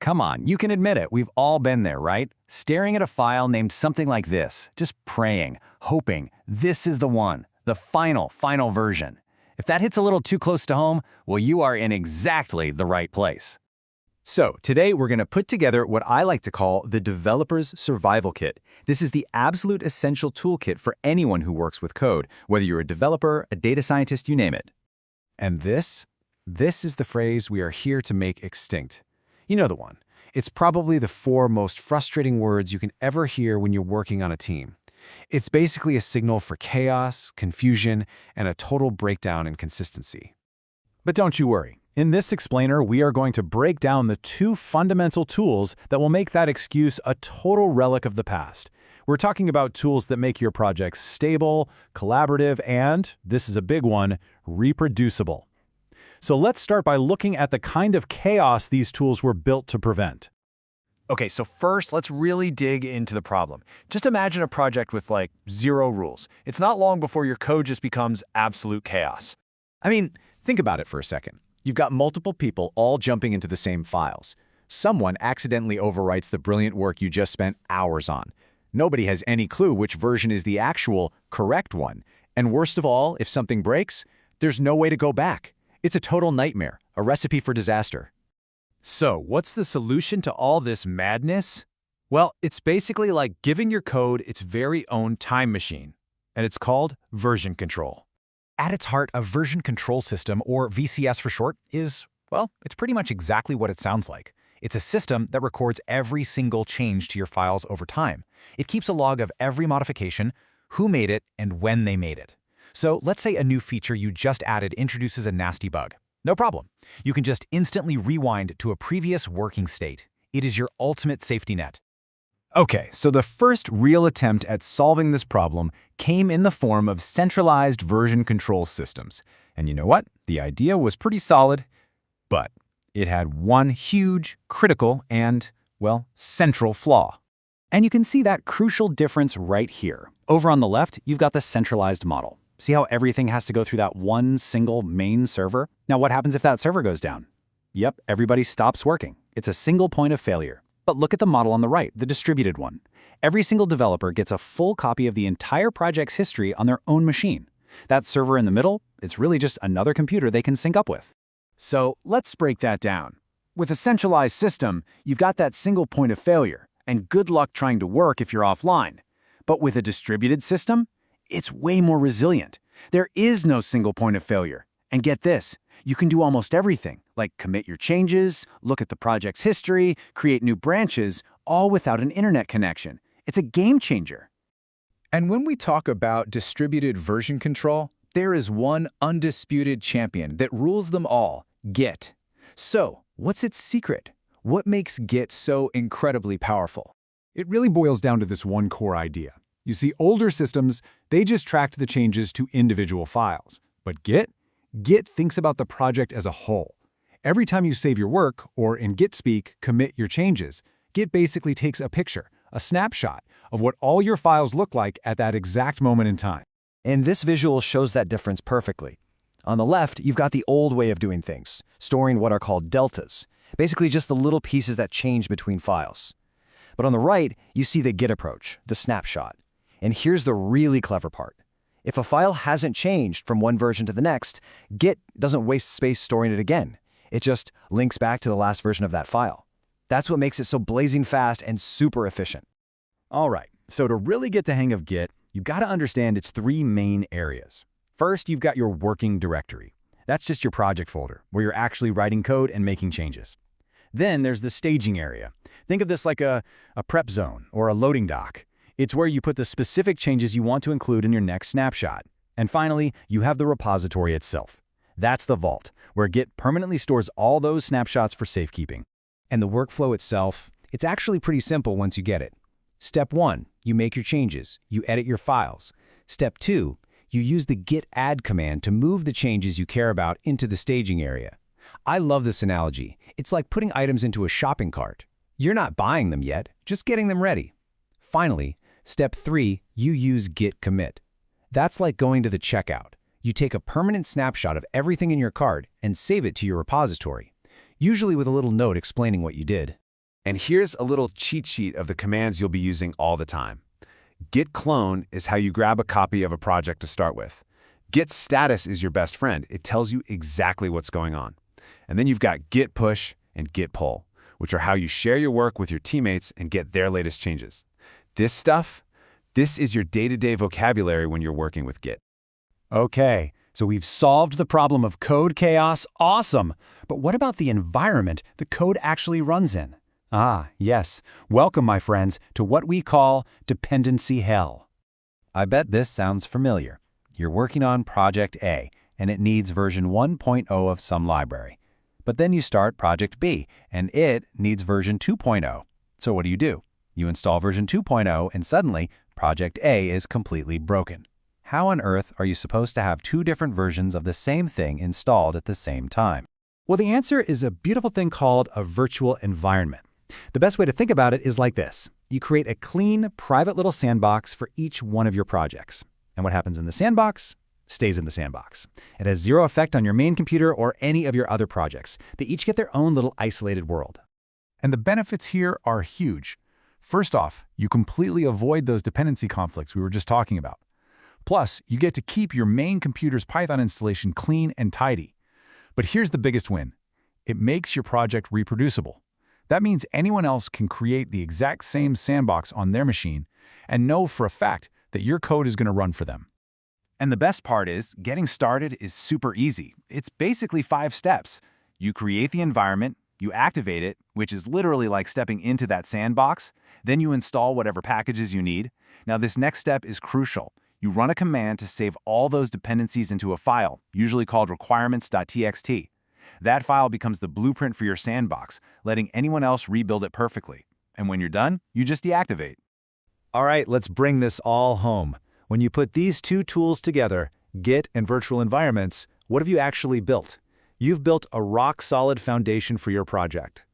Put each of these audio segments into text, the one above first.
Come on, you can admit it. We've all been there, right? Staring at a file named something like this, just praying, hoping this is the one, the final version. If that hits a little too close to home, well, you are in exactly the right place. So today we're going to put together what I like to call the Developer's Survival Kit. This is the absolute essential toolkit for anyone who works with code, whether you're a developer, a data scientist, you name it. And this is the phrase we are here to make extinct. You know the one. It's probably the 4 most frustrating words you can ever hear when you're working on a team. It's basically a signal for chaos, confusion, and a total breakdown in consistency. But don't you worry. In this explainer, we are going to break down the 2 fundamental tools that will make that excuse a total relic of the past. We're talking about tools that make your projects stable, collaborative, and, this is a big one, reproducible. So let's start by looking at the kind of chaos these tools were built to prevent. Okay, so first, let's really dig into the problem. Just imagine a project with, 0 rules. It's not long before your code just becomes absolute chaos. I mean, think about it for a second. You've got multiple people all jumping into the same files. Someone accidentally overwrites the brilliant work you just spent hours on. Nobody has any clue which version is the actual, correct one. And worst of all, if something breaks, there's no way to go back. It's a total nightmare, a recipe for disaster. So, what's the solution to all this madness? Well, it's basically like giving your code its very own time machine, and it's called version control. At its heart, a version control system, or VCS for short, is, well, it's pretty much exactly what it sounds like. It's a system that records every single change to your files over time. It keeps a log of every modification, who made it, and when they made it. So let's say a new feature you just added introduces a nasty bug. No problem. You can just instantly rewind to a previous working state. It is your ultimate safety net. Okay, so the first real attempt at solving this problem came in the form of centralized version control systems. And you know what? The idea was pretty solid, but it had one huge, critical, and, well, central flaw. And you can see that crucial difference right here. Over on the left, you've got the centralized model. See how everything has to go through that one single main server? Now what happens if that server goes down? Yep, everybody stops working. It's a single point of failure. But look at the model on the right, the distributed one. Every single developer gets a full copy of the entire project's history on their own machine. That server in the middle, it's really just another computer they can sync up with. So let's break that down. With a centralized system, you've got that single point of failure, and good luck trying to work if you're offline. But with a distributed system, it's way more resilient. There is no single point of failure. And get this, you can do almost everything, like commit your changes, look at the project's history, create new branches, all without an internet connection. It's a game changer. And when we talk about distributed version control, there is one undisputed champion that rules them all, Git. So, what's its secret? What makes Git so incredibly powerful? It really boils down to this one core idea. You see, older systems, they just tracked the changes to individual files. But Git thinks about the project as a whole. Every time you save your work, or in Git speak, commit your changes, Git basically takes a picture, a snapshot, of what all your files look like at that exact moment in time. And this visual shows that difference perfectly. On the left, you've got the old way of doing things, storing what are called deltas, basically just the little pieces that change between files. But on the right, you see the Git approach, the snapshot. And here's the really clever part. If a file hasn't changed from one version to the next, Git doesn't waste space storing it again. It just links back to the last version of that file. That's what makes it so blazing fast and super efficient. All right, so to really get the hang of Git, you've got to understand its 3 main areas. First, you've got your working directory. That's just your project folder, where you're actually writing code and making changes. Then there's the staging area. Think of this like a prep zone or a loading dock. It's where you put the specific changes you want to include in your next snapshot. And finally, you have the repository itself. That's the vault, where Git permanently stores all those snapshots for safekeeping. And the workflow itself, it's actually pretty simple once you get it. Step 1, you make your changes, you edit your files. Step 2, you use the git add command to move the changes you care about into the staging area. I love this analogy. It's like putting items into a shopping cart. You're not buying them yet, just getting them ready. Finally, Step 3, you use git commit. That's like going to the checkout. You take a permanent snapshot of everything in your cart and save it to your repository, usually with a little note explaining what you did. And here's a little cheat sheet of the commands you'll be using all the time. Git clone is how you grab a copy of a project to start with. Git status is your best friend. It tells you exactly what's going on. And then you've got Git push and Git pull, which are how you share your work with your teammates and get their latest changes. This stuff, this is your day-to-day vocabulary when you're working with Git. Okay, so we've solved the problem of code chaos. Awesome! But what about the environment the code actually runs in? Ah, yes. Welcome, my friends, to what we call dependency hell. I bet this sounds familiar. You're working on Project A, and it needs version 1.0 of some library. But then you start Project B, and it needs version 2.0. So what do? You install version 2.0, and suddenly, Project A is completely broken. How on earth are you supposed to have two different versions of the same thing installed at the same time? Well, the answer is a beautiful thing called a virtual environment. The best way to think about it is like this. You create a clean, private little sandbox for each one of your projects. And what happens in the sandbox stays in the sandbox. It has zero effect on your main computer or any of your other projects. They each get their own little isolated world. And the benefits here are huge. First off, you completely avoid those dependency conflicts we were just talking about. Plus, you get to keep your main computer's Python installation clean and tidy. But here's the biggest win. It makes your project reproducible. That means anyone else can create the exact same sandbox on their machine and know for a fact that your code is going to run for them. And the best part is, getting started is super easy. It's basically 5 steps. You create the environment, you activate it, which is literally like stepping into that sandbox. Then you install whatever packages you need. Now this next step is crucial. You run a command to save all those dependencies into a file, usually called requirements.txt. That file becomes the blueprint for your sandbox, letting anyone else rebuild it perfectly. And when you're done, you just deactivate. All right, let's bring this all home. When you put these two tools together, Git and Virtual Environments, what have you actually built? You've built a rock-solid foundation for your project.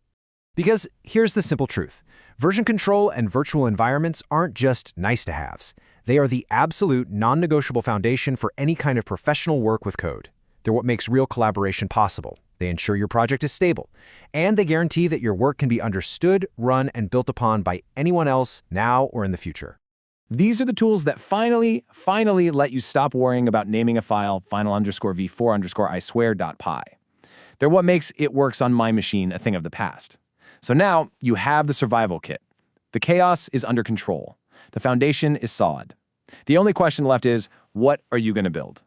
Because here's the simple truth. Version control and virtual environments aren't just nice-to-haves. They are the absolute non-negotiable foundation for any kind of professional work with code. They're what makes real collaboration possible. They ensure your project is stable, and they guarantee that your work can be understood, run, and built upon by anyone else now or in the future. These are the tools that finally let you stop worrying about naming a file final_v4_I_swear.py. They're what makes it works on my machine a thing of the past. So now you have the survival kit. The chaos is under control. The foundation is solid. The only question left is, what are you going to build?